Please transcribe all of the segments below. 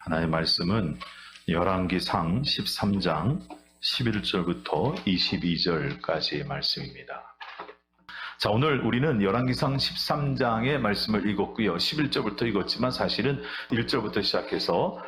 하나님의 말씀은 열왕기상 13장 11절부터 22절까지의 말씀입니다. 자, 오늘 우리는 열왕기상 13장의 말씀을 읽었고요. 11절부터 읽었지만 사실은 1절부터 시작해서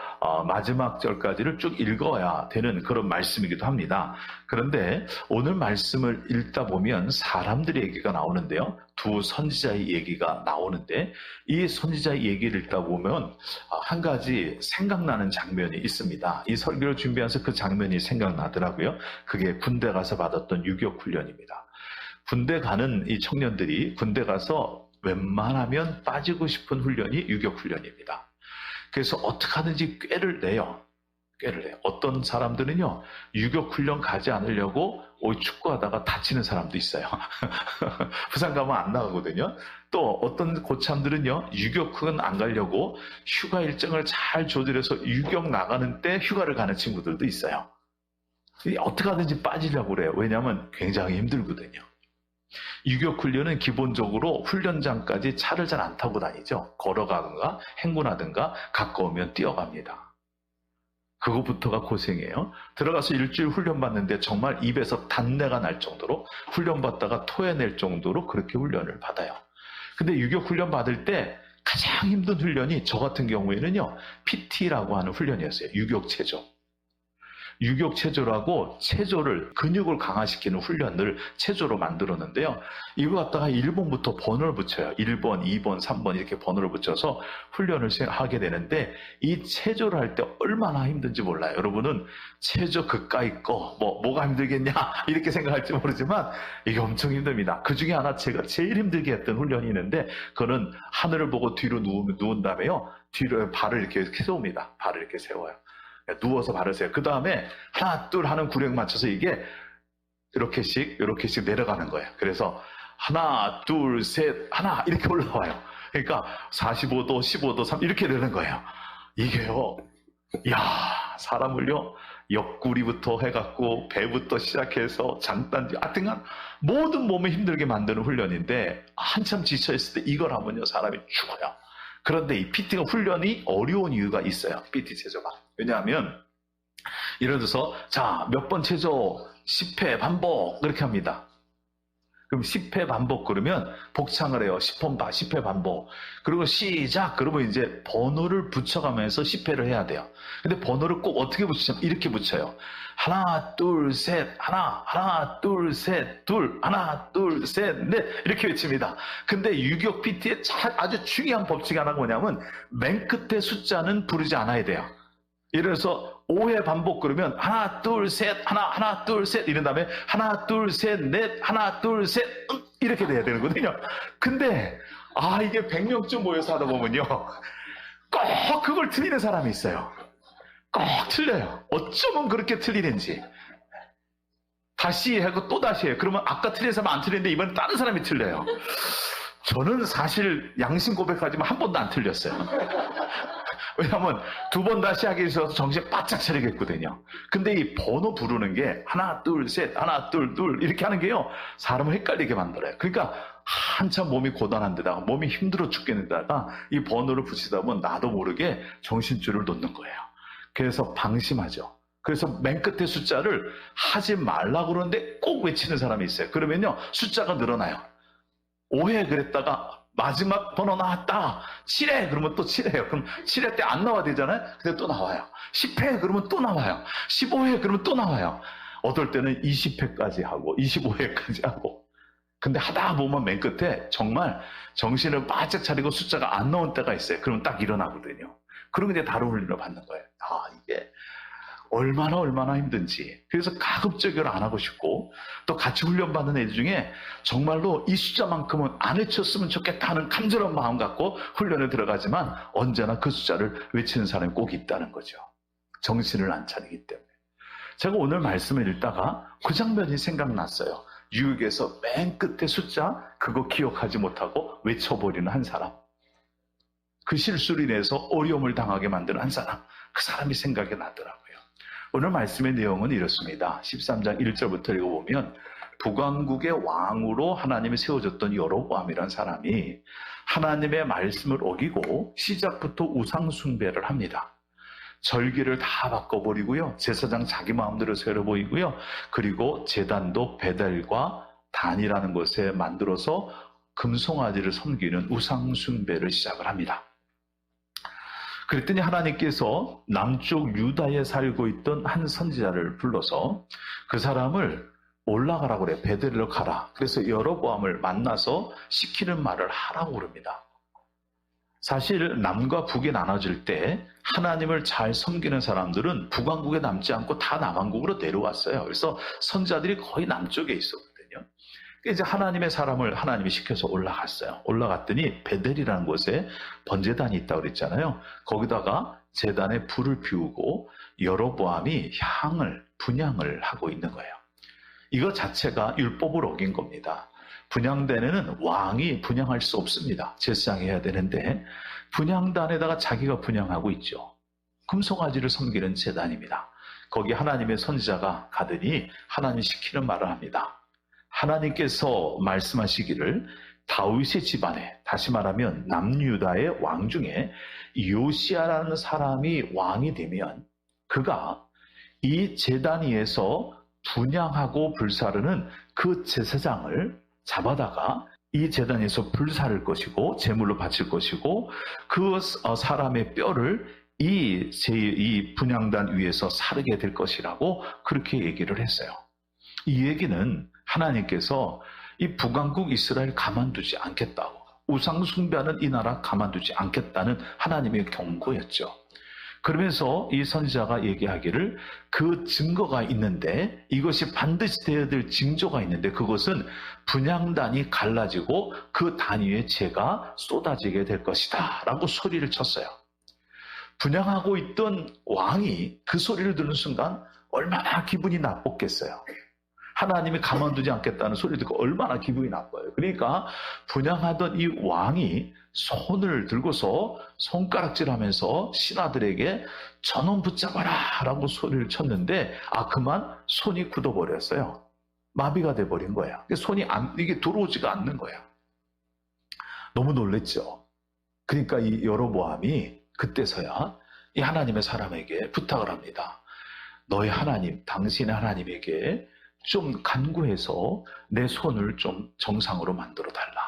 마지막 절까지를 쭉 읽어야 되는 그런 말씀이기도 합니다. 그런데 오늘 말씀을 읽다 보면 사람들의 얘기가 나오는데요. 두 선지자의 얘기가 나오는데 이 선지자의 얘기를 읽다 보면 한 가지 생각나는 장면이 있습니다. 이 설교를 준비하면서 그 장면이 생각나더라고요. 그게 군대 가서 받았던 유격훈련입니다. 군대 가는 이 청년들이 군대 가서 웬만하면 빠지고 싶은 훈련이 유격훈련입니다. 그래서 어떻게 하든지 꾀를 내요. 어떤 사람들은요, 유격훈련 가지 않으려고 축구하다가 다치는 사람도 있어요. 부상 가면 안 나가거든요. 또 어떤 고참들은요, 유격훈련 안 가려고 휴가 일정을 잘 조절해서 유격 나가는 때 휴가를 가는 친구들도 있어요. 어떻게 하든지 빠지려고 그래요. 왜냐하면 굉장히 힘들거든요. 유격훈련은 기본적으로 훈련장까지 차를 잘 안 타고 다니죠. 걸어가든가 행군하든가 가까우면 뛰어갑니다. 그거부터가 고생이에요. 들어가서 일주일 훈련받는데 정말 입에서 단내가 날 정도로 훈련받다가 토해낼 정도로 그렇게 훈련을 받아요. 근데 유격훈련 받을 때 가장 힘든 훈련이 저 같은 경우에는요, PT라고 하는 훈련이었어요. 유격체조. 유격체조라고 체조를, 근육을 강화시키는 훈련을 체조로 만들었는데요. 이거 갖다가 1번부터 번호를 붙여요. 1번, 2번, 3번 이렇게 번호를 붙여서 훈련을 하게 되는데 이 체조를 할 때 얼마나 힘든지 몰라요. 여러분은 체조 그까이 거, 뭐가 힘들겠냐 이렇게 생각할지 모르지만 이게 엄청 힘듭니다. 그 중에 하나 제가 제일 힘들게 했던 훈련이 있는데 그거는 하늘을 보고 뒤로 누운 다음에요. 뒤로 발을 이렇게 세웁니다. 발을 이렇게 세워요. 누워서 발을 세요. 그 다음에 하나 둘 하는 구령 맞춰서 이게 이렇게씩 내려가는 거예요. 그래서 하나 둘 셋 하나 이렇게 올라와요. 그러니까 45도 15도 3 이렇게 되는 거예요. 이게요, 사람을요, 옆구리부터 해갖고 배부터 시작해서 장단지 하여튼간 모든 몸을 힘들게 만드는 훈련인데 한참 지쳐있을 때 이걸 하면요 사람이 죽어요. 그런데 이 PT가 훈련이 어려운 이유가 있어요. PT 체조가. 왜냐하면 예를 들어서 자, 몇 번 체조 10회 반복 그렇게 합니다. 그럼 10회 반복 그러면 복창을 해요. 10회 반복. 그리고 시작 그러면 이제 번호를 붙여가면서 10회를 해야 돼요. 근데 번호를 꼭 어떻게 붙이냐면 이렇게 붙여요. 하나 둘 셋 하나 둘 셋 둘 하나 둘 셋 넷 이렇게 외칩니다. 근데 유격 PT의 아주 중요한 법칙이 하나가 뭐냐면 맨 끝에 숫자는 부르지 않아야 돼요. 예를 들어서 5회 반복 그러면 하나 둘 셋 하나 둘 셋 이런 다음에 하나 둘 셋 넷 하나 둘 셋 이렇게 돼야 되거든요. 근데 이게 100명쯤 모여서 하다 보면요 꼭 그걸 틀리는 사람이 있어요. 꼭 틀려요. 어쩌면 그렇게 틀리는지. 다시 하고 또 다시 해요. 그러면 아까 틀린 사람 안 틀리는데 이번엔 다른 사람이 틀려요. 저는 사실 양심 고백하지만 한 번도 안 틀렸어요. 왜냐하면 두 번 다시 하기 위해서 정신 바짝 차리겠거든요. 근데 이 번호 부르는 게 하나 둘 셋 하나 둘 이렇게 하는 게요 사람을 헷갈리게 만들어요. 그러니까 한참 몸이 고단한 데다가 몸이 힘들어 죽겠는데다가 이 번호를 붙이다 보면 나도 모르게 정신줄을 놓는 거예요. 그래서 방심하죠. 그래서 맨 끝에 숫자를 하지 말라고 그러는데 꼭 외치는 사람이 있어요. 그러면요 숫자가 늘어나요. 5회 그랬다가 마지막 번호 나왔다. 7회 그러면 또 7회요. 그럼 7회 때 안 나와야 되잖아요. 근데 또 나와요. 10회 그러면 또 나와요. 15회 그러면 또 나와요. 어떨 때는 20회까지 하고 25회까지 하고. 근데 하다 보면 맨 끝에 정말 정신을 바짝 차리고 숫자가 안 나온 때가 있어요. 그러면 딱 일어나거든요. 그러면 이제 다른 훈련을 받는 거예요. 이게 얼마나 힘든지. 그래서 가급적으로 안 하고 싶고 또 같이 훈련받는 애들 중에 정말로 이 숫자만큼은 안 외쳤으면 좋겠다 하는 간절한 마음 갖고 훈련에 들어가지만 언제나 그 숫자를 외치는 사람이 꼭 있다는 거죠. 정신을 안 차리기 때문에. 제가 오늘 말씀을 읽다가 그 장면이 생각났어요. 유격에서 맨 끝에 숫자 그거 기억하지 못하고 외쳐버리는 한 사람. 그 실수로 인해서 어려움을 당하게 만드는 한 사람. 그 사람이 생각이 나더라고요. 오늘 말씀의 내용은 이렇습니다. 13장 1절부터 읽어보면 북왕국의 왕으로 하나님이 세워졌던 여로보암이라는 사람이 하나님의 말씀을 어기고 시작부터 우상 숭배를 합니다. 절기를 다 바꿔버리고요. 제사장 자기 마음대로 세워 보이고요. 그리고 제단도 베델과 단이라는 곳에 만들어서 금송아지를 섬기는 우상 숭배를 시작을 합니다. 그랬더니 하나님께서 남쪽 유다에 살고 있던 한 선지자를 불러서 그 사람을 올라가라고 그래. 베델로 가라. 그래서 여로보암을 만나서 시키는 말을 하라고 그럽니다. 사실 남과 북에 나눠질 때 하나님을 잘 섬기는 사람들은 북왕국에 남지 않고 다 남왕국으로 내려왔어요. 그래서 선지자들이 거의 남쪽에 있었거든요. 이제 하나님의 사람을 하나님이 시켜서 올라갔어요. 올라갔더니 베델이라는 곳에 번제단이 있다고 그랬잖아요. 거기다가 제단에 불을 피우고 여로보암이 분향을 하고 있는 거예요. 이거 자체가 율법을 어긴 겁니다. 분향단에는 왕이 분향할 수 없습니다. 제사장해야 되는데 분향단에다가 자기가 분향하고 있죠. 금송아지를 섬기는 제단입니다. 거기 하나님의 선지자가 가더니 하나님 시키는 말을 합니다. 하나님께서 말씀하시기를 다윗의 집안에, 다시 말하면 남유다의 왕 중에 요시야라는 사람이 왕이 되면 그가 이 제단 위에서 분향하고 불사르는 그 제사장을 잡아다가 이 제단에서 불사를 것이고 제물로 바칠 것이고 그 사람의 뼈를 이 분향단 위에서 사르게 될 것이라고 그렇게 얘기를 했어요. 이 얘기는 하나님께서 이 북왕국 이스라엘 가만두지 않겠다고, 우상 숭배하는 이 나라 가만두지 않겠다는 하나님의 경고였죠. 그러면서 이 선지자가 얘기하기를 그 증거가 있는데, 이것이 반드시 되어야 될 징조가 있는데, 그것은 분향단이 갈라지고 그 단 위에 재가 쏟아지게 될 것이다 라고 소리를 쳤어요. 분향하고 있던 왕이 그 소리를 듣는 순간 얼마나 기분이 나빴겠어요. 하나님이 가만두지 않겠다는 소리를 듣고 얼마나 기분이 나빠요. 그러니까 분향하던 이 왕이 손을 들고서 손가락질하면서 신하들에게 저놈 붙잡아라 라고 소리를 쳤는데, 그만 손이 굳어버렸어요. 마비가 돼버린 거야. 이게 들어오지가 않는 거야. 너무 놀랬죠. 그러니까 이 여로보암이 그때서야 이 하나님의 사람에게 부탁을 합니다. 너의 하나님, 당신의 하나님에게 좀 간구해서 내 손을 좀 정상으로 만들어 달라.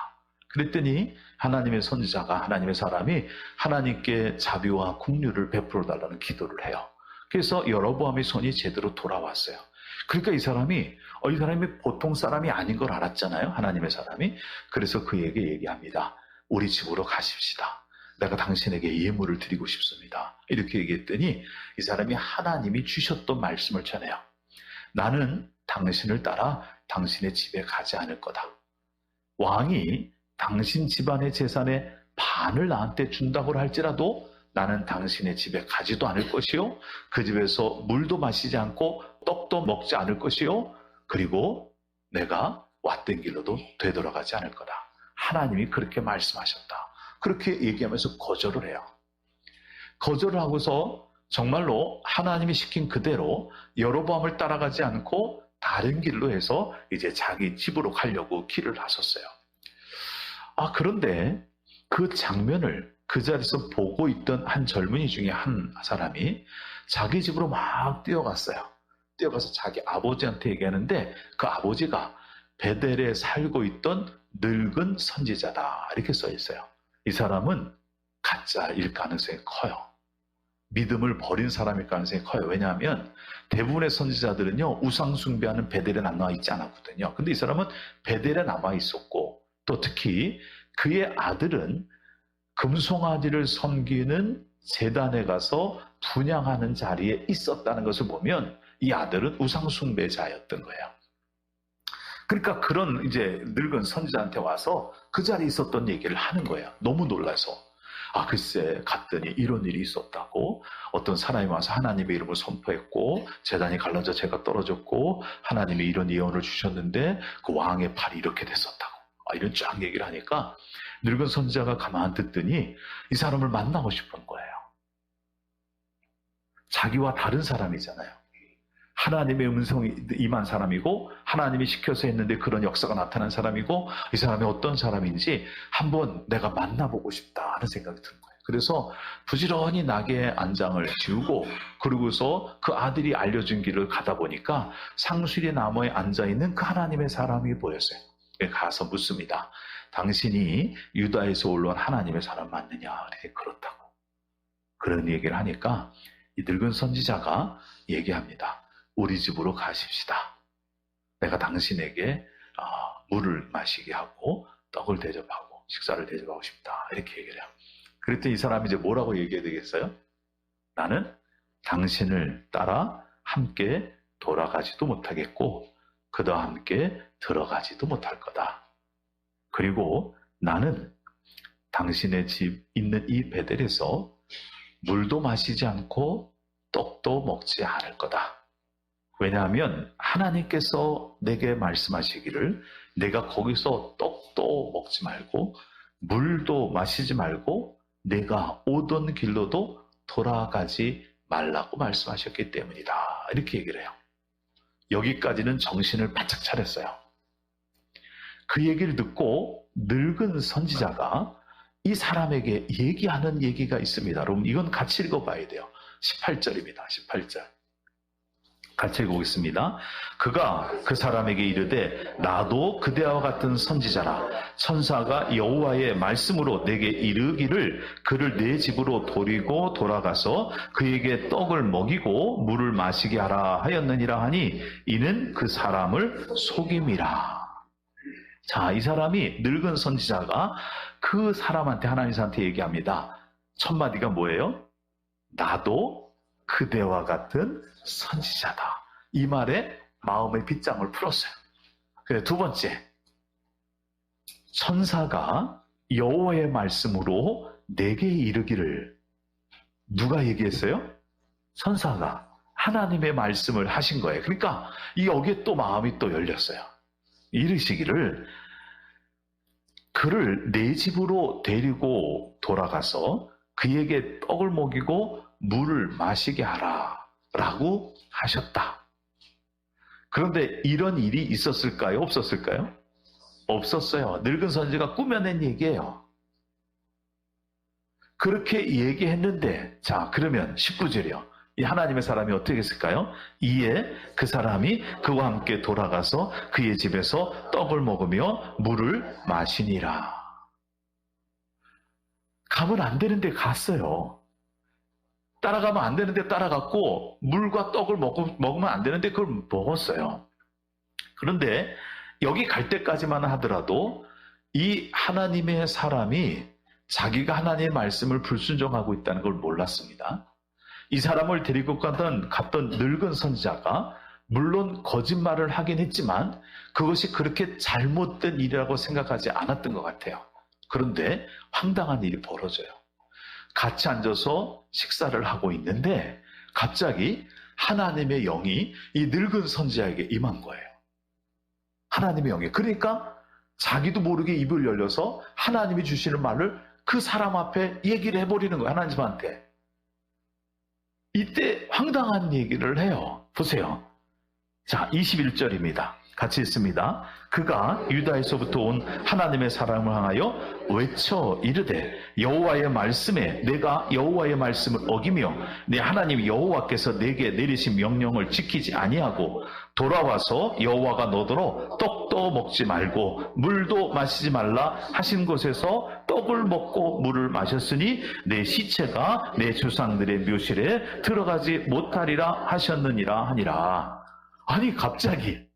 그랬더니 하나님의 선지자가, 하나님의 사람이 하나님께 자비와 긍휼을 베풀어 달라는 기도를 해요. 그래서 여로보암의 손이 제대로 돌아왔어요. 그러니까 이 사람이 보통 사람이 아닌 걸 알았잖아요. 하나님의 사람이. 그래서 그에게 얘기합니다. 우리 집으로 가십시다. 내가 당신에게 예물을 드리고 싶습니다. 이렇게 얘기했더니 이 사람이 하나님이 주셨던 말씀을 전해요. 나는 당신을 따라 당신의 집에 가지 않을 거다. 왕이 당신 집안의 재산의 반을 나한테 준다고 할지라도 나는 당신의 집에 가지도 않을 것이요, 그 집에서 물도 마시지 않고 떡도 먹지 않을 것이요, 그리고 내가 왔던 길로도 되돌아가지 않을 거다. 하나님이 그렇게 말씀하셨다. 그렇게 얘기하면서 거절을 해요. 거절을 하고서 정말로 하나님이 시킨 그대로 여로보암을 따라가지 않고 다른 길로 해서 이제 자기 집으로 가려고 길을 나섰어요. 그런데 그 장면을 그 자리에서 보고 있던 한 젊은이 중에 한 사람이 자기 집으로 막 뛰어갔어요. 뛰어가서 자기 아버지한테 얘기하는데, 그 아버지가 베델에 살고 있던 늙은 선지자다 이렇게 써 있어요. 이 사람은 가짜일 가능성이 커요. 믿음을 버린 사람일 가능성이 커요. 왜냐하면 대부분의 선지자들은요, 우상 숭배하는 베델에 남아 있지 않았거든요. 근데 이 사람은 베델에 남아 있었고, 또 특히 그의 아들은 금송아지를 섬기는 제단에 가서 분향하는 자리에 있었다는 것을 보면 이 아들은 우상 숭배자였던 거예요. 그러니까 그런 이제 늙은 선지자한테 와서 그 자리에 있었던 얘기를 하는 거예요. 너무 놀라서. 글쎄 갔더니 이런 일이 있었다고, 어떤 사람이 와서 하나님의 이름을 선포했고 제단이 갈라져 재가 떨어졌고 하나님이 이런 예언을 주셨는데 그 왕의 팔이 이렇게 됐었다고, 이런 쫙 얘기를 하니까 늙은 선지자가 가만 듣더니 이 사람을 만나고 싶은 거예요. 자기와 다른 사람이잖아요. 하나님의 음성이 임한 사람이고 하나님이 시켜서 했는데 그런 역사가 나타난 사람이고, 이 사람이 어떤 사람인지 한번 내가 만나보고 싶다 하는 생각이 드는 거예요. 그래서 부지런히 낙의 안장을 지우고 그러고서 그 아들이 알려준 길을 가다 보니까 상수리 나무에 앉아있는 그 하나님의 사람이 보였어요. 가서 묻습니다. 당신이 유다에서 올라온 하나님의 사람 맞느냐? 그렇다고. 그런 얘기를 하니까 이 늙은 선지자가 얘기합니다. 우리 집으로 가십시다. 내가 당신에게 물을 마시게 하고 떡을 대접하고 식사를 대접하고 싶다. 이렇게 얘기를 해요. 그랬더니 이 사람이 이제 뭐라고 얘기해야 되겠어요? 나는 당신을 따라 함께 돌아가지도 못하겠고 그와 함께 들어가지도 못할 거다. 그리고 나는 당신의 집 있는 이 베델에서 물도 마시지 않고 떡도 먹지 않을 거다. 왜냐하면 하나님께서 내게 말씀하시기를 내가 거기서 떡도 먹지 말고 물도 마시지 말고 내가 오던 길로도 돌아가지 말라고 말씀하셨기 때문이다. 이렇게 얘기를 해요. 여기까지는 정신을 바짝 차렸어요. 그 얘기를 듣고 늙은 선지자가 이 사람에게 얘기하는 얘기가 있습니다. 여러분 이건 같이 읽어봐야 돼요. 18절입니다. 18절. 같이 읽어보겠습니다. 그가 그 사람에게 이르되 나도 그대와 같은 선지자라. 천사가 여호와의 말씀으로 내게 이르기를 그를 내 집으로 데리고 돌아가서 그에게 떡을 먹이고 물을 마시게 하라 하였느니라 하니 이는 그 사람을 속임이라. 자, 이 사람이 늙은 선지자가 그 사람한테 하나님한테 얘기합니다. 첫 마디가 뭐예요? 나도 그대와 같은 선지자다. 이 말에 마음의 빗장을 풀었어요. 그래, 두 번째, 천사가 여호와의 말씀으로 내게 이르기를. 누가 얘기했어요? 천사가 하나님의 말씀을 하신 거예요. 그러니까 여기에 또 마음이 또 열렸어요. 이르시기를 그를 내 집으로 데리고 돌아가서 그에게 떡을 먹이고 물을 마시게 하라 라고 하셨다. 그런데 이런 일이 있었을까요? 없었을까요? 없었어요. 늙은 선지자가 꾸며낸 얘기예요. 그렇게 얘기했는데, 자, 그러면 19절이요. 이 하나님의 사람이 어떻게 했을까요? 이에 그 사람이 그와 함께 돌아가서 그의 집에서 떡을 먹으며 물을 마시니라. 가면 안 되는데 갔어요. 따라가면 안 되는데 따라갔고 물과 떡을 먹으면 안 되는데 그걸 먹었어요. 그런데 여기 갈 때까지만 하더라도 이 하나님의 사람이 자기가 하나님의 말씀을 불순종하고 있다는 걸 몰랐습니다. 이 사람을 데리고 갔던 늙은 선지자가 물론 거짓말을 하긴 했지만 그것이 그렇게 잘못된 일이라고 생각하지 않았던 것 같아요. 그런데 황당한 일이 벌어져요. 같이 앉아서 식사를 하고 있는데 갑자기 하나님의 영이 이 늙은 선지자에게 임한 거예요. 하나님의 영이. 그러니까 자기도 모르게 입을 열려서 하나님이 주시는 말을 그 사람 앞에 얘기를 해버리는 거예요. 하나님한테. 이때 황당한 얘기를 해요. 보세요. 자, 21절입니다. 같이 읽습니다. 그가 유다에서부터 온 하나님의 사람을 향하여 외쳐 이르되 여호와의 말씀에 내가 여호와의 말씀을 어기며 내 하나님 여호와께서 내게 내리신 명령을 지키지 아니하고 돌아와서 여호와가 너더러 떡도 먹지 말고 물도 마시지 말라 하신 곳에서 떡을 먹고 물을 마셨으니 내 시체가 내 조상들의 묘실에 들어가지 못하리라 하셨느니라 하니라. 아니 갑자기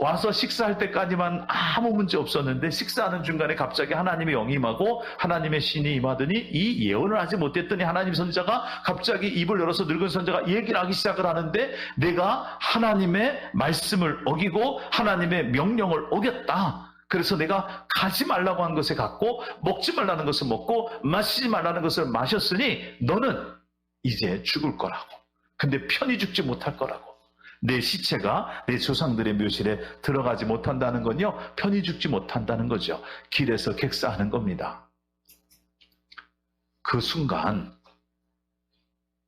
와서 식사할 때까지만 아무 문제 없었는데 식사하는 중간에 갑자기 하나님의 영이 임하고 하나님의 신이 임하더니 이 예언을 하지 못했더니 하나님 선지자가 갑자기 입을 열어서 늙은 선지자가 얘기를 하기 시작을 하는데 내가 하나님의 말씀을 어기고 하나님의 명령을 어겼다. 그래서 내가 가지 말라고 한 것에 갔고 먹지 말라는 것을 먹고 마시지 말라는 것을 마셨으니 너는 이제 죽을 거라고. 근데 편히 죽지 못할 거라고. 내 시체가 내 조상들의 묘실에 들어가지 못한다는 건요, 편히 죽지 못한다는 거죠. 길에서 객사하는 겁니다. 그 순간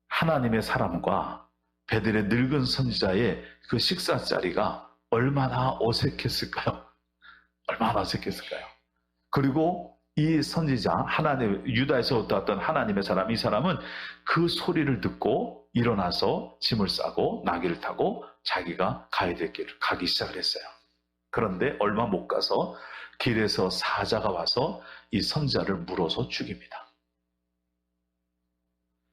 하나님의 사람과 베델의 늙은 선지자의 그 식사 자리가 얼마나 어색했을까요? 얼마나 어색했을까요? 그리고 이 선지자, 하나님, 유다에서 왔던 하나님의 사람, 이 사람은 그 소리를 듣고 일어나서 짐을 싸고 나귀를 타고 자기가 가야 될 길을 가기 시작을 했어요. 그런데 얼마 못 가서 길에서 사자가 와서 이 선지자를 물어서 죽입니다.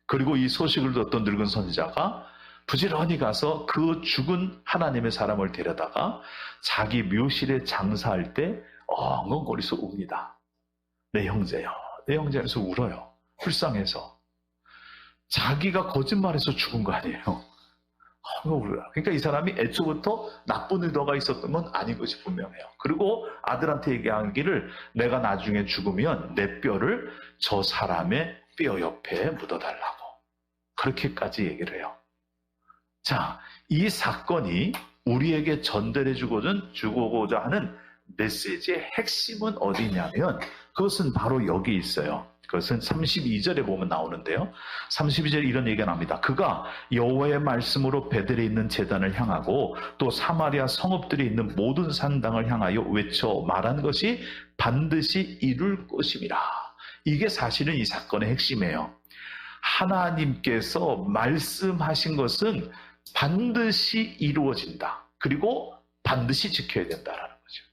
그리고 이 소식을 듣던 늙은 선지자가 부지런히 가서 그 죽은 하나님의 사람을 데려다가 자기 묘실에 장사할 때 엉엉거리서 웁니다. 내 형제요. 내 형제에서 울어요. 불쌍해서. 자기가 거짓말해서 죽은 거 아니에요. 그러니까 이 사람이 애초부터 나쁜 의도가 있었던 건 아닌 것이 분명해요. 그리고 아들한테 얘기하기를 내가 나중에 죽으면 내 뼈를 저 사람의 뼈 옆에 묻어달라고. 그렇게까지 얘기를 해요. 자, 이 사건이 우리에게 주고자 하는 메시지의 핵심은 어디 있냐면 그것은 바로 여기 있어요. 그것은 32절에 보면 나오는데요. 32절에 이런 얘기가 나옵니다. 그가 여호와의 말씀으로 베델에 있는 제단을 향하고 또 사마리아 성읍들이 있는 모든 산당을 향하여 외쳐 말한 것이 반드시 이룰 것임이라. 이게 사실은 이 사건의 핵심이에요. 하나님께서 말씀하신 것은 반드시 이루어진다. 그리고 반드시 지켜야 된다라는 거죠.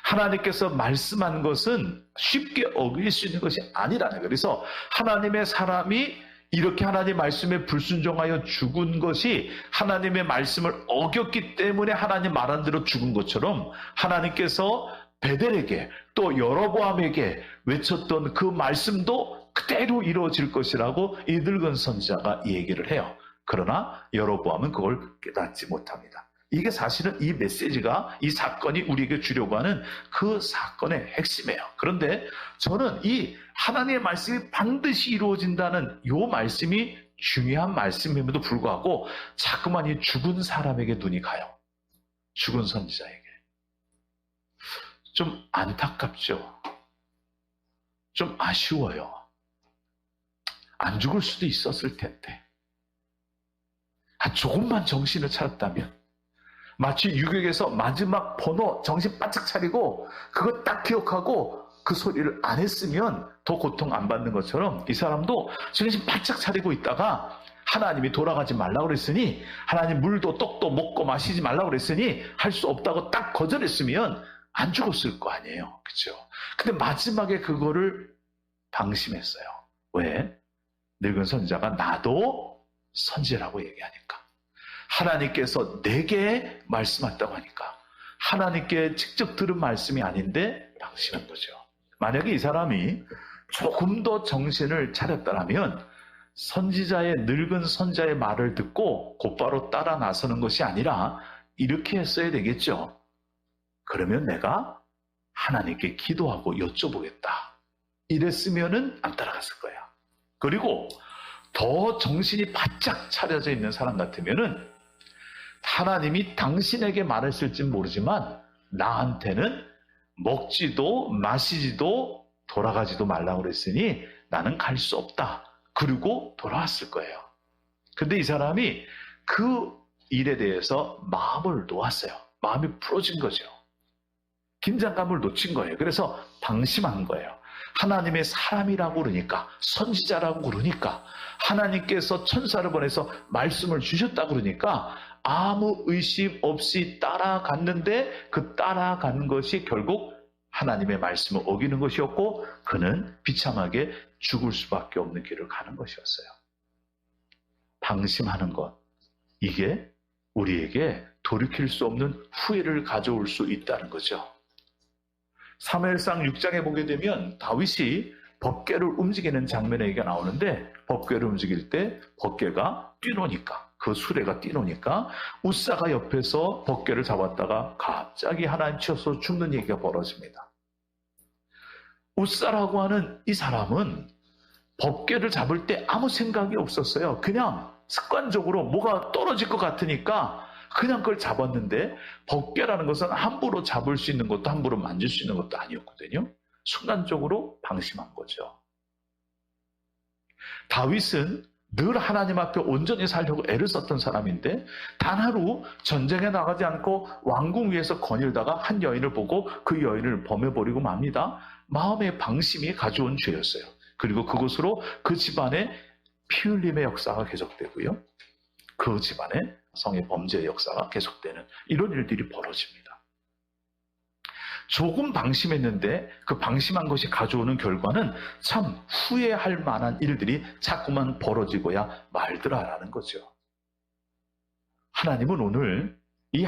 하나님께서 말씀한 것은 쉽게 어길 수 있는 것이 아니라는 거예요. 그래서 하나님의 사람이 이렇게 하나님 말씀에 불순종하여 죽은 것이 하나님의 말씀을 어겼기 때문에 하나님 말한 대로 죽은 것처럼 하나님께서 베델에게 또 여로보암에게 외쳤던 그 말씀도 그대로 이루어질 것이라고 이 늙은 선지자가 얘기를 해요. 그러나 여로보암은 그걸 깨닫지 못합니다. 이게 사실은 이 메시지가, 이 사건이 우리에게 주려고 하는 그 사건의 핵심이에요. 그런데 저는 이 하나님의 말씀이 반드시 이루어진다는 이 말씀이 중요한 말씀임에도 불구하고 자꾸만 이 죽은 사람에게 눈이 가요. 죽은 선지자에게. 좀 안타깝죠. 좀 아쉬워요. 안 죽을 수도 있었을 텐데. 조금만 정신을 차렸다면, 마치 유격에서 마지막 번호 정신 바짝 차리고 그거 딱 기억하고 그 소리를 안 했으면 더 고통 안 받는 것처럼 이 사람도 정신 바짝 차리고 있다가 하나님이 돌아가지 말라고 그랬으니, 하나님 물도 떡도 먹고 마시지 말라고 그랬으니 할 수 없다고 딱 거절했으면 안 죽었을 거 아니에요. 그렇죠? 근데 마지막에 그거를 방심했어요. 왜? 늙은 선지자가 나도 선지라고 얘기하니까, 하나님께서 내게 말씀하셨다고 하니까, 하나님께 직접 들은 말씀이 아닌데 방심한 거죠. 만약에 이 사람이 조금 더 정신을 차렸다면 늙은 선지자의 말을 듣고 곧바로 따라 나서는 것이 아니라 이렇게 했어야 되겠죠. 그러면 내가 하나님께 기도하고 여쭤보겠다. 이랬으면은 안 따라갔을 거야. 그리고 더 정신이 바짝 차려져 있는 사람 같으면은 하나님이 당신에게 말했을진 모르지만 나한테는 먹지도 마시지도 돌아가지도 말라고 그랬으니 나는 갈 수 없다. 그리고 돌아왔을 거예요. 근데 이 사람이 그 일에 대해서 마음을 놓았어요. 마음이 풀어진 거죠. 긴장감을 놓친 거예요. 그래서 방심한 거예요. 하나님의 사람이라고 그러니까, 선지자라고 그러니까, 하나님께서 천사를 보내서 말씀을 주셨다고 그러니까 아무 의심 없이 따라갔는데 그 따라가는 것이 결국 하나님의 말씀을 어기는 것이었고 그는 비참하게 죽을 수밖에 없는 길을 가는 것이었어요. 방심하는 것, 이게 우리에게 돌이킬 수 없는 후회를 가져올 수 있다는 거죠. 사무엘상 6장에 보게 되면 다윗이 법궤를 움직이는 장면에 얘기가 나오는데, 법궤를 움직일 때 법궤가 뛰노니까, 그 수레가 뛰노니까 우사가 옆에서 법궤를 잡았다가 갑자기 하나님 치어서 죽는 얘기가 벌어집니다. 우사라고 하는 이 사람은 법궤를 잡을 때 아무 생각이 없었어요. 그냥 습관적으로 뭐가 떨어질 것 같으니까 그냥 그걸 잡았는데, 법궤라는 것은 함부로 잡을 수 있는 것도 함부로 만질 수 있는 것도 아니었거든요. 순간적으로 방심한 거죠. 다윗은 늘 하나님 앞에 온전히 살려고 애를 썼던 사람인데 단 하루 전쟁에 나가지 않고 왕궁 위에서 거닐다가 한 여인을 보고 그 여인을 범해버리고 맙니다. 마음의 방심이 가져온 죄였어요. 그리고 그것으로 그 집안에 피 흘림의 역사가 계속되고요. 그 집안에 성의 범죄의 역사가 계속되는 이런 일들이 벌어집니다. 조금 방심했는데 그 방심한 것이 가져오는 결과는 참 후회할 만한 일들이 자꾸만 벌어지고야 말더라라는 거죠. 하나님은 오늘 이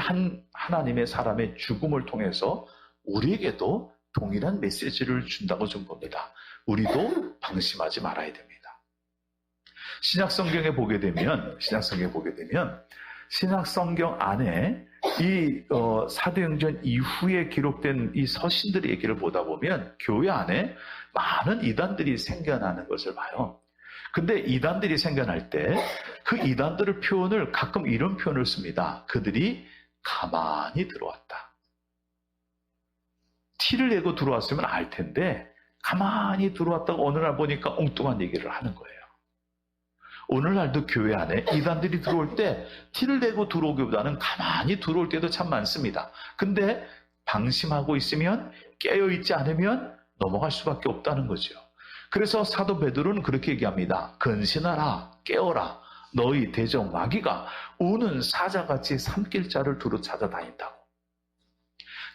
하나님의 사람의 죽음을 통해서 우리에게도 동일한 메시지를 준다고 좀 봅니다. 우리도 방심하지 말아야 됩니다. 신약성경에 보게 되면 신약성경 안에 이 사도행전 이후에 기록된 이 서신들의 얘기를 보다 보면 교회 안에 많은 이단들이 생겨나는 것을 봐요. 근데 이단들이 생겨날 때 그 이단들의 표현을 가끔 이런 표현을 씁니다. 그들이 가만히 들어왔다. 티를 내고 들어왔으면 알 텐데 가만히 들어왔다가 어느 날 보니까 엉뚱한 얘기를 하는 거예요. 오늘날도 교회 안에 이단들이 들어올 때 티를 내고 들어오기보다는 가만히 들어올 때도 참 많습니다. 근데 방심하고 있으면, 깨어있지 않으면 넘어갈 수밖에 없다는 거죠. 그래서 사도 베드로는 그렇게 얘기합니다. 근신하라, 깨어라. 너희 대적 마귀가 우는 사자같이 삼킬 자를 두루 찾아다닌다고.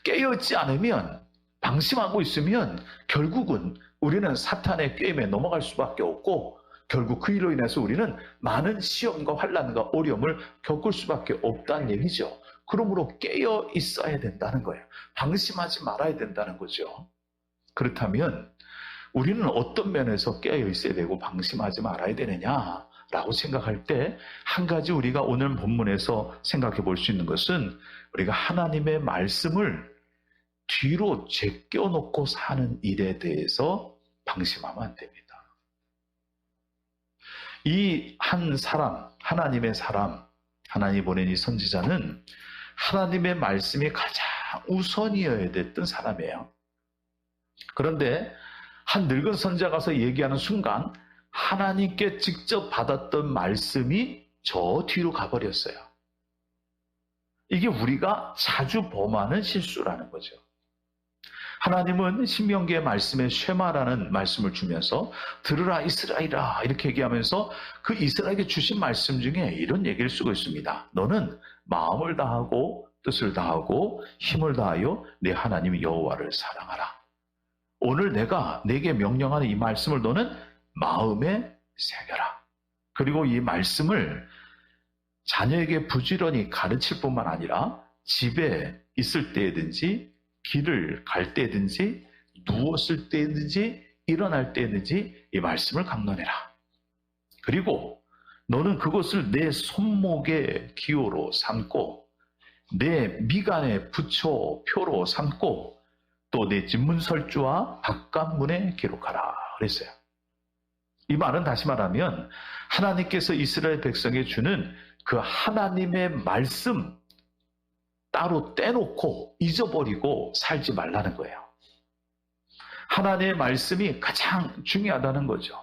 깨어있지 않으면, 방심하고 있으면 결국은 우리는 사탄의 꾀임에 넘어갈 수밖에 없고 결국 그 일로 인해서 우리는 많은 시험과 환난과 어려움을 겪을 수밖에 없다는 얘기죠. 그러므로 깨어 있어야 된다는 거예요. 방심하지 말아야 된다는 거죠. 그렇다면 우리는 어떤 면에서 깨어 있어야 되고 방심하지 말아야 되느냐라고 생각할 때 한 가지 우리가 오늘 본문에서 생각해 볼 수 있는 것은 우리가 하나님의 말씀을 뒤로 제껴놓고 사는 일에 대해서 방심하면 안 됩니다. 이 한 사람, 하나님의 사람, 하나님이 보낸 이 선지자는 하나님의 말씀이 가장 우선이어야 됐던 사람이에요. 그런데 한 늙은 선지자가 가서 얘기하는 순간 하나님께 직접 받았던 말씀이 저 뒤로 가버렸어요. 이게 우리가 자주 범하는 실수라는 거죠. 하나님은 신명기의 말씀에 쉐마라는 말씀을 주면서 들으라 이스라엘아 이렇게 얘기하면서 그 이스라엘에게 주신 말씀 중에 이런 얘기를 쓰고 있습니다. 너는 마음을 다하고 뜻을 다하고 힘을 다하여 내 하나님 여호와를 사랑하라. 오늘 내가 내게 명령하는 이 말씀을 너는 마음에 새겨라. 그리고 이 말씀을 자녀에게 부지런히 가르칠 뿐만 아니라 집에 있을 때든지 길을 갈 때든지 누웠을 때든지 일어날 때든지 이 말씀을 강론해라. 그리고 너는 그것을 내 손목의 기호로 삼고 내 미간에 붙여 표로 삼고 또 내 집문설주와 바깥문에 기록하라 그랬어요. 이 말은 다시 말하면 하나님께서 이스라엘 백성에 주는 그 하나님의 말씀 따로 떼놓고 잊어버리고 살지 말라는 거예요. 하나님의 말씀이 가장 중요하다는 거죠.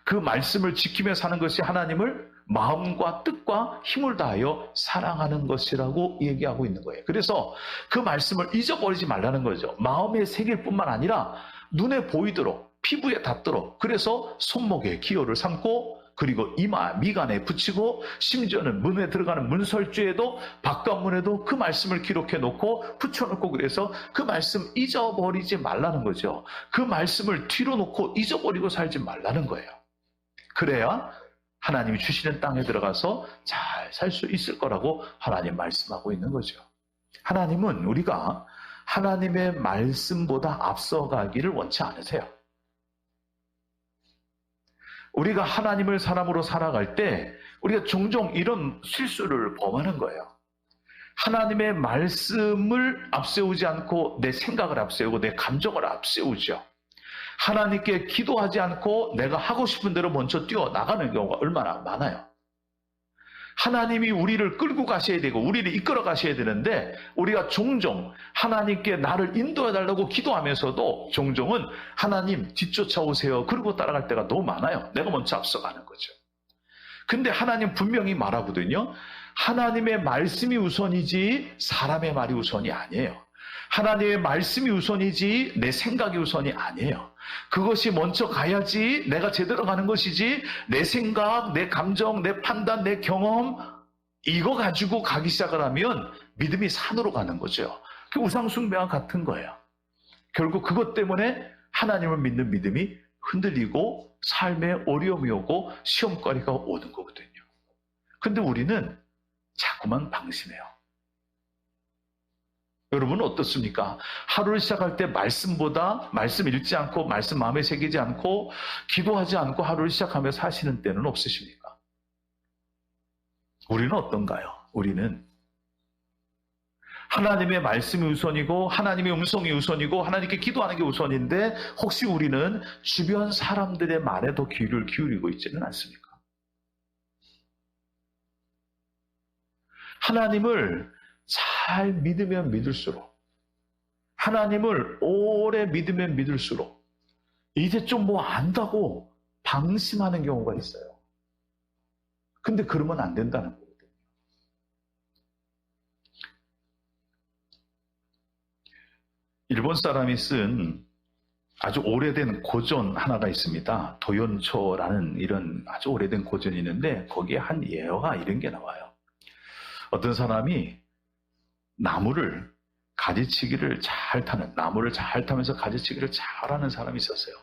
그 말씀을 지키며 사는 것이 하나님을 마음과 뜻과 힘을 다하여 사랑하는 것이라고 얘기하고 있는 거예요. 그래서 그 말씀을 잊어버리지 말라는 거죠. 마음에 새길 뿐만 아니라 눈에 보이도록 피부에 닿도록 그래서 손목에 기호를 삼고 그리고 이마, 미간에 붙이고 심지어는 문에 들어가는 문설주에도 바깥문에도 그 말씀을 기록해 놓고 붙여놓고 그래서 그 말씀 잊어버리지 말라는 거죠. 그 말씀을 뒤로 놓고 잊어버리고 살지 말라는 거예요. 그래야 하나님이 주시는 땅에 들어가서 잘 살 수 있을 거라고 하나님 말씀하고 있는 거죠. 하나님은 우리가 하나님의 말씀보다 앞서가기를 원치 않으세요. 우리가 하나님을 사람으로 살아갈 때 우리가 종종 이런 실수를 범하는 거예요. 하나님의 말씀을 앞세우지 않고 내 생각을 앞세우고 내 감정을 앞세우죠. 하나님께 기도하지 않고 내가 하고 싶은 대로 먼저 뛰어나가는 경우가 얼마나 많아요. 하나님이 우리를 끌고 가셔야 되고 우리를 이끌어 가셔야 되는데 우리가 종종 하나님께 나를 인도해달라고 기도하면서도 종종은 하나님 뒤쫓아오세요 그러고 따라갈 때가 너무 많아요. 내가 먼저 앞서가는 거죠. 근데 하나님 분명히 말하거든요. 하나님의 말씀이 우선이지 사람의 말이 우선이 아니에요. 하나님의 말씀이 우선이지 내 생각이 우선이 아니에요. 그것이 먼저 가야지 내가 제대로 가는 것이지, 내 생각, 내 감정, 내 판단, 내 경험, 이거 가지고 가기 시작을 하면 믿음이 산으로 가는 거죠. 그 우상숭배와 같은 거예요. 결국 그것 때문에 하나님을 믿는 믿음이 흔들리고 삶에 어려움이 오고 시험거리가 오는 거거든요. 근데 우리는 자꾸만 방심해요. 여러분은 어떻습니까? 하루를 시작할 때 말씀보다 말씀 읽지 않고 말씀 마음에 새기지 않고 기도하지 않고 하루를 시작하며 사시는 때는 없으십니까? 우리는 어떤가요? 우리는 하나님의 말씀이 우선이고 하나님의 음성이 우선이고 하나님께 기도하는 게 우선인데, 혹시 우리는 주변 사람들의 말에 더 귀를 기울이고 있지는 않습니까? 하나님을 잘 믿으면 믿을수록, 하나님을 오래 믿으면 믿을수록 이제 좀 뭐 안다고 방심하는 경우가 있어요. 근데 그러면 안 된다는 거거든요. 일본 사람이 쓴 아주 오래된 고전 하나가 있습니다. 도연초라는 이런 아주 오래된 고전이 있는데, 거기에 한 예어가 이런 게 나와요. 어떤 사람이 나무를 가지치기를 잘 타는, 나무를 잘 타면서 가지치기를 잘하는 사람이 있었어요.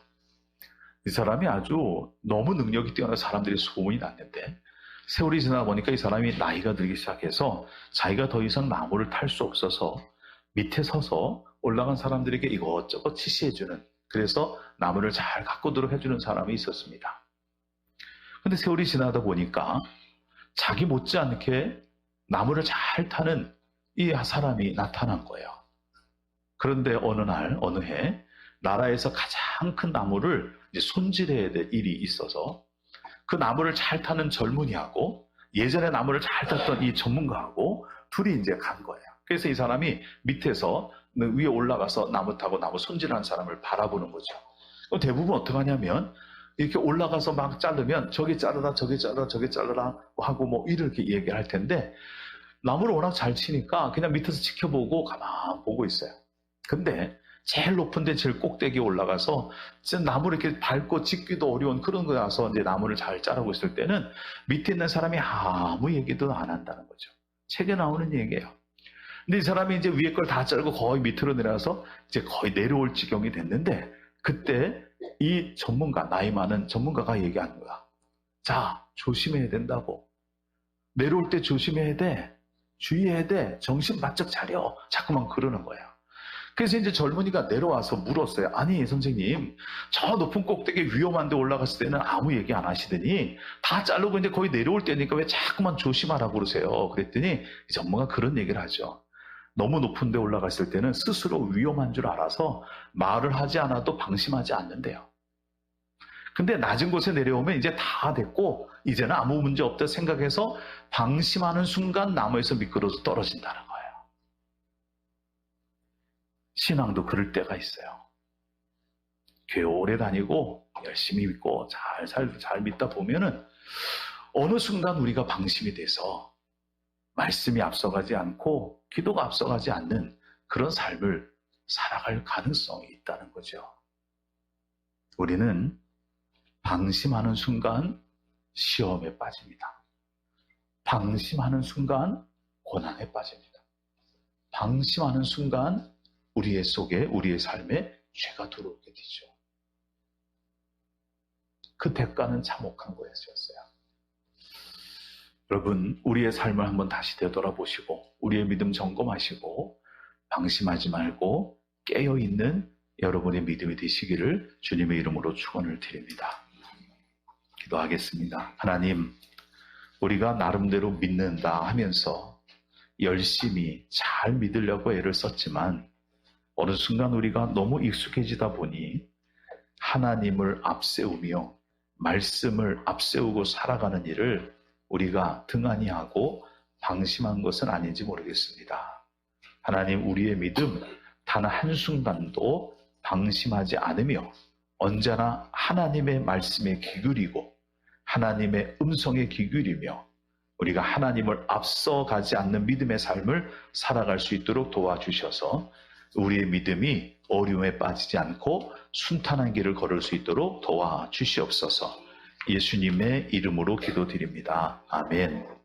이 사람이 아주 너무 능력이 뛰어난 사람들이 소문이 났는데, 세월이 지나다 보니까 이 사람이 나이가 들기 시작해서 자기가 더 이상 나무를 탈 수 없어서 밑에 서서 올라간 사람들에게 이것저것 지시해주는, 그래서 나무를 잘 가꾸도록 해주는 사람이 있었습니다. 근데 세월이 지나다 보니까 자기 못지않게 나무를 잘 타는 이 사람이 나타난 거예요. 그런데 어느 날, 어느 해 나라에서 가장 큰 나무를 이제 손질해야 될 일이 있어서 그 나무를 잘 타는 젊은이하고 예전에 나무를 잘 탔던 이 전문가하고 둘이 이제 간 거예요. 그래서 이 사람이 밑에서 위에 올라가서 나무 타고 나무 손질하는 사람을 바라보는 거죠. 대부분 어떻게 하냐면 이렇게 올라가서 막 자르면 저기 자르라 저기 자르라 저기 자르라 하고 뭐 이렇게 얘기할 텐데, 나무를 워낙 잘 치니까 그냥 밑에서 지켜보고 가만 보고 있어요. 근데 제일 높은데 제일 꼭대기에 올라가서 나무를 이렇게 밟고 짚기도 어려운 그런 거에 와서 이제 나무를 잘 자르고 있을 때는 밑에 있는 사람이 아무 얘기도 안 한다는 거죠. 책에 나오는 얘기예요. 근데 이 사람이 이제 위에 걸 다 자르고 거의 밑으로 내려와서 이제 거의 내려올 지경이 됐는데, 그때 이 전문가, 나이 많은 전문가가 얘기하는 거야. 자, 조심해야 된다고. 내려올 때 조심해야 돼. 주의해야 돼. 정신 바짝 차려. 자꾸만 그러는 거야. 그래서 이제 젊은이가 내려와서 물었어요. 아니 선생님, 저 높은 꼭대기 위험한데 올라갔을 때는 아무 얘기 안 하시더니 다 자르고 이제 거의 내려올 때니까 왜 자꾸만 조심하라고 그러세요? 그랬더니 전문가 그런 얘기를 하죠. 너무 높은 데 올라갔을 때는 스스로 위험한 줄 알아서 말을 하지 않아도 방심하지 않는데요. 근데 낮은 곳에 내려오면 이제 다 됐고 이제는 아무 문제 없다 생각해서 방심하는 순간 나무에서 미끄러져 떨어진다는 거예요. 신앙도 그럴 때가 있어요. 교회 오래 다니고 열심히 믿고 잘 믿다 보면은 어느 순간 우리가 방심이 돼서 말씀이 앞서가지 않고 기도가 앞서가지 않는 그런 삶을 살아갈 가능성이 있다는 거죠. 우리는 방심하는 순간 시험에 빠집니다. 방심하는 순간 고난에 빠집니다. 방심하는 순간 우리의 속에, 우리의 삶에 죄가 들어오게 되죠. 그 대가는 참혹한 거였어요. 여러분, 우리의 삶을 한번 다시 되돌아보시고 우리의 믿음 점검하시고 방심하지 말고 깨어있는 여러분의 믿음이 되시기를 주님의 이름으로 축원을 드립니다. 기도하겠습니다. 하나님, 우리가 나름대로 믿는다 하면서 열심히 잘 믿으려고 애를 썼지만 어느 순간 우리가 너무 익숙해지다 보니 하나님을 앞세우며 말씀을 앞세우고 살아가는 일을 우리가 등한히 하고 방심한 것은 아닌지 모르겠습니다. 하나님, 우리의 믿음 단 한순간도 방심하지 않으며 언제나 하나님의 말씀에 귀 기울이고 하나님의 음성에 귀 기울이며 우리가 하나님을 앞서가지 않는 믿음의 삶을 살아갈 수 있도록 도와주셔서 우리의 믿음이 어려움에 빠지지 않고 순탄한 길을 걸을 수 있도록 도와주시옵소서. 예수님의 이름으로 기도드립니다. 아멘.